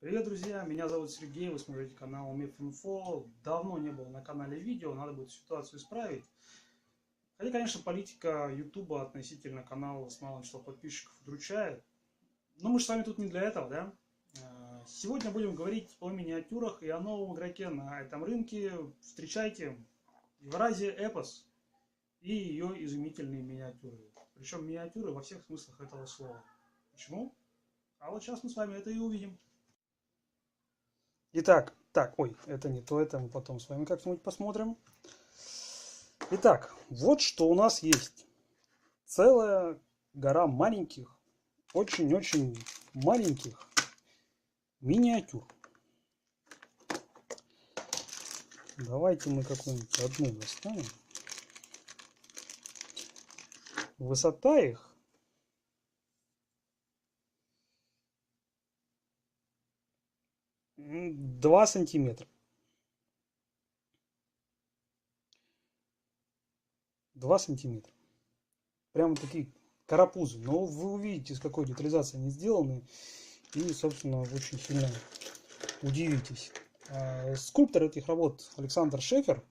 Привет, друзья! Меня зовут Сергей, вы смотрите канал Миф-Инфо. Давно не было на канале видео, надо будет ситуацию исправить. Хотя, конечно, политика Ютуба относительно канала с малым числом подписчиков удручает. Но мы же с вами тут не для этого, да? Сегодня будем говорить о миниатюрах и о новом игроке на этом рынке. Встречайте Евразия Эпос и ее изумительные миниатюры. Причем миниатюры во всех смыслах этого слова. Почему? А вот сейчас мы с вами это и увидим. Итак, это не то, это мы потом с вами как-нибудь посмотрим. Итак, вот что у нас есть. Целая гора маленьких, очень-очень маленьких миниатюр. Давайте мы какую-нибудь одну достанем. Высота их 2 сантиметра. 2 сантиметра. Прямо такие карапузы. Но вы увидите, с какой детализацией они сделаны. И, собственно, очень сильно удивитесь. Скульптор этих работ Александр Шефер.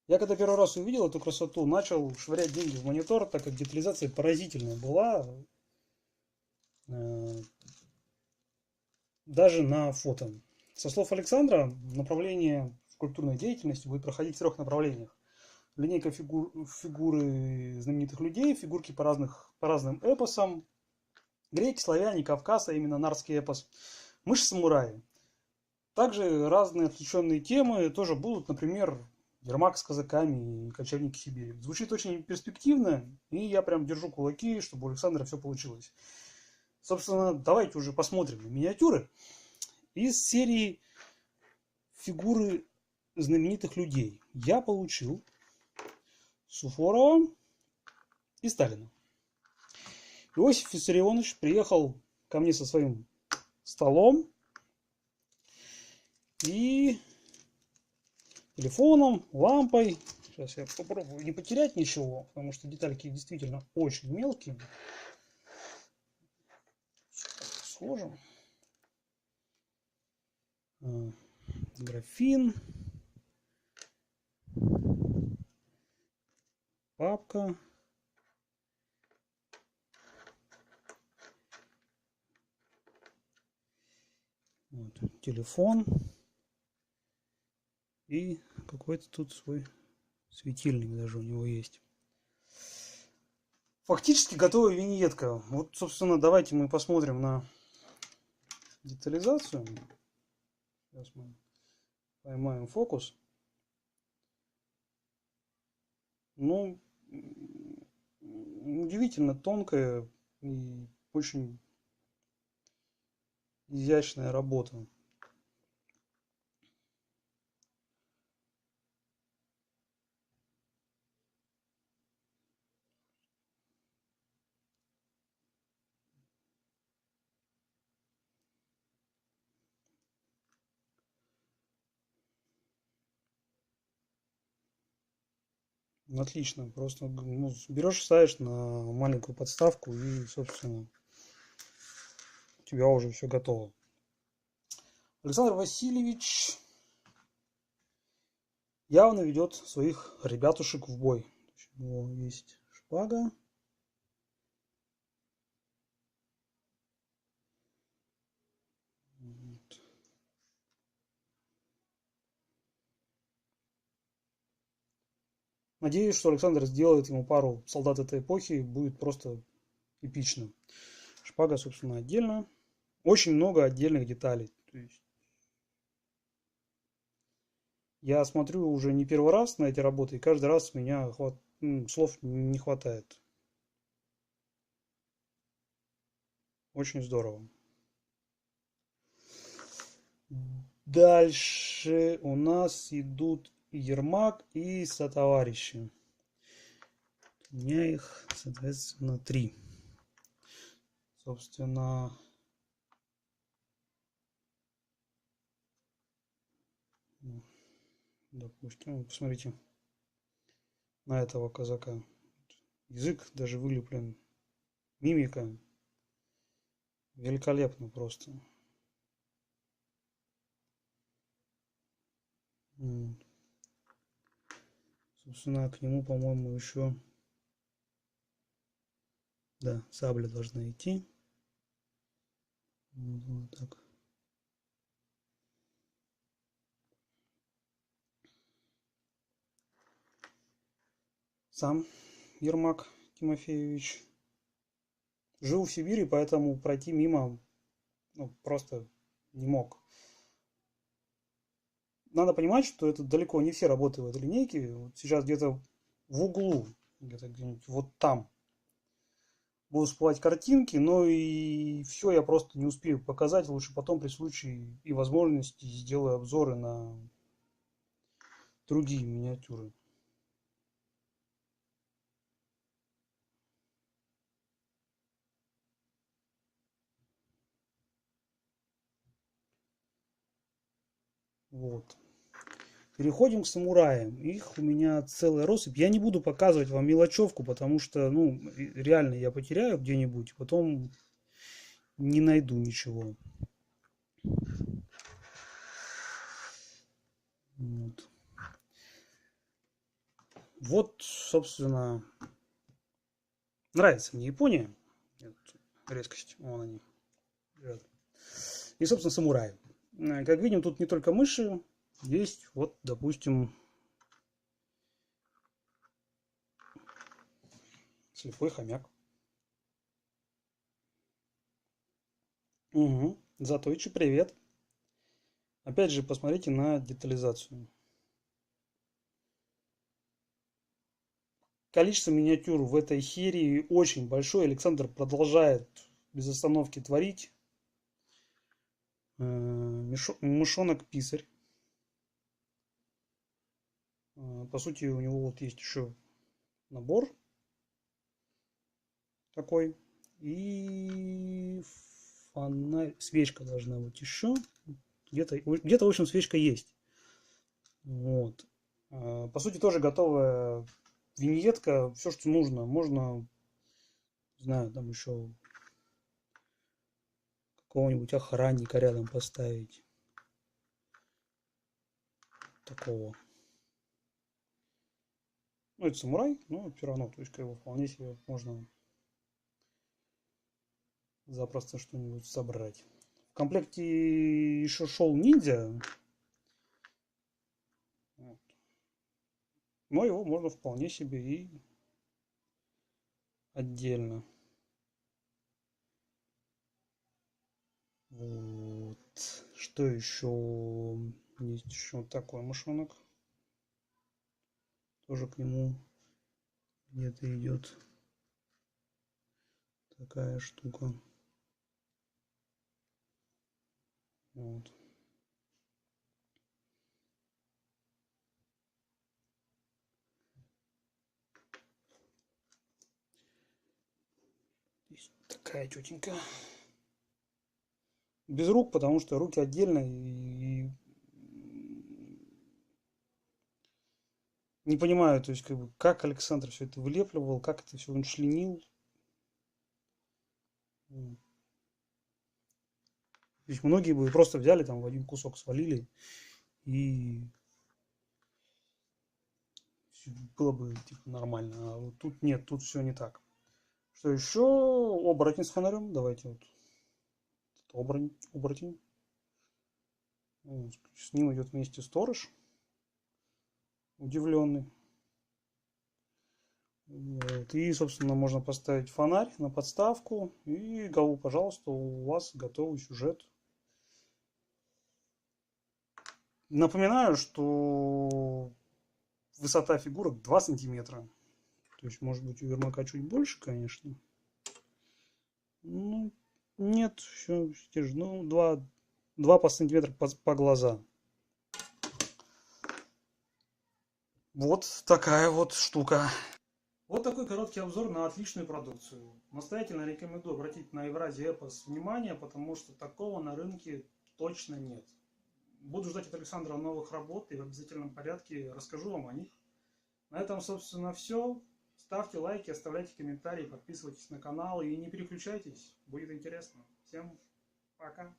Я когда первый раз увидел эту красоту, начал швырять деньги в монитор, так как детализация поразительная была. Даже на фото. Со слов Александра, направление скульптурной деятельности будет проходить в 3 направлениях. Линейка фигуры знаменитых людей, фигурки по разным эпосам. Греки, славяне, Кавказ, а именно нарский эпос. Мыши-самураи. Также разные отвлеченные темы тоже будут, например, Ермак с казаками и кочевники Сибири. Звучит очень перспективно, и я прям держу кулаки, чтобы у Александра все получилось. Собственно, давайте уже посмотрим на миниатюры из серии фигуры знаменитых людей. Я получил Суворова и Сталина. Иосиф Виссарионович приехал ко мне со своим столом и телефоном, лампой. Сейчас я попробую не потерять ничего, потому что детальки действительно очень мелкие. Сложим. Графин. Папка. Вот, телефон. И какой-то тут свой светильник даже у него есть. Фактически готовая виньетка. Вот, собственно, давайте мы посмотрим на детализацию. Сейчас мы поймаем фокус. Ну, удивительно тонкая и очень изящная работа. Отлично. Просто берешь, ставишь на маленькую подставку и, собственно, у тебя уже все готово. Александр Васильевич явно ведет своих ребятушек в бой. У него есть шпага. Вот. Надеюсь, что Александр сделает ему пару солдат этой эпохи. Будет просто эпично. Шпага, собственно, отдельно. Очень много отдельных деталей. То есть я смотрю уже не первый раз на эти работы, и каждый раз у меня слов не хватает. Очень здорово. Дальше у нас идут Ермак и сотоварищи. У меня их, соответственно, 3. Собственно, допустим, посмотрите на этого казака. Язык даже вылеплен. Мимика. Великолепно просто. Вот. Собственно, к нему, по-моему, еще, да, сабля должна идти. Вот так. Сам Ермак Тимофеевич жил в Сибири, поэтому пройти мимо, ну, просто не мог. Надо понимать, что это далеко не все работы в этой линейке. Вот сейчас где-то в углу, где-то где-нибудь вот там будут всплывать картинки, но и все я просто не успею показать. Лучше потом при случае и возможности сделаю обзоры на другие миниатюры. Вот. Переходим к самураям. Их у меня целая россыпь. Я не буду показывать вам мелочевку, потому что, ну, реально я потеряю где-нибудь, потом не найду ничего. Вот. Вот, собственно, нравится мне Япония. Резкость. Вон они. И, собственно, самураи. Как видим, тут не только мыши. Есть, вот, допустим, слепой хомяк. Угу. Затойчи, привет. Опять же, посмотрите на детализацию. Количество миниатюр в этой серии очень большое. Александр продолжает без остановки творить. Мышонок-писарь. По сути, у него вот есть еще набор такой. И фонарь, свечка должна быть еще. Где-то, в общем, свечка есть. Вот. По сути, тоже готовая виньетка. Все, что нужно. Можно, не знаю, там еще какого-нибудь охранника рядом поставить. Такого. Ну, это самурай, но все равно, то есть, как бы, вполне себе можно запросто что-нибудь собрать. В комплекте еще шел ниндзя. Вот. Но его можно вполне себе и отдельно. Вот. Что еще? Есть еще вот такой мышонок. Тоже к нему где-то идет такая штука. Вот. Здесь такая тетенька. Без рук, потому что руки отдельно и не понимаю, то есть, как бы, как Александр все это вылепливал, как это все он членил. Ведь многие бы просто взяли там в один кусок свалили и было бы типа нормально. А вот тут нет, тут все не так. Что еще? Оборотень с фонарем. Давайте вот. Оборотень. С ним идет вместе сторож. Удивленный. Вот. И, собственно, можно поставить фонарь на подставку. И, пожалуйста, у вас готовый сюжет. Напоминаю, что высота фигурок 2 сантиметра. То есть, может быть, у Ермака чуть больше, конечно. Ну, нет, все, ну, 2 по сантиметра по глаза. Вот такая вот штука. Вот такой короткий обзор на отличную продукцию. Настоятельно рекомендую обратить на Евразия Эпос внимание, потому что такого на рынке точно нет. Буду ждать от Александра новых работ и в обязательном порядке расскажу вам о них. На этом, собственно, все. Ставьте лайки, оставляйте комментарии, подписывайтесь на канал и не переключайтесь. Будет интересно. Всем пока.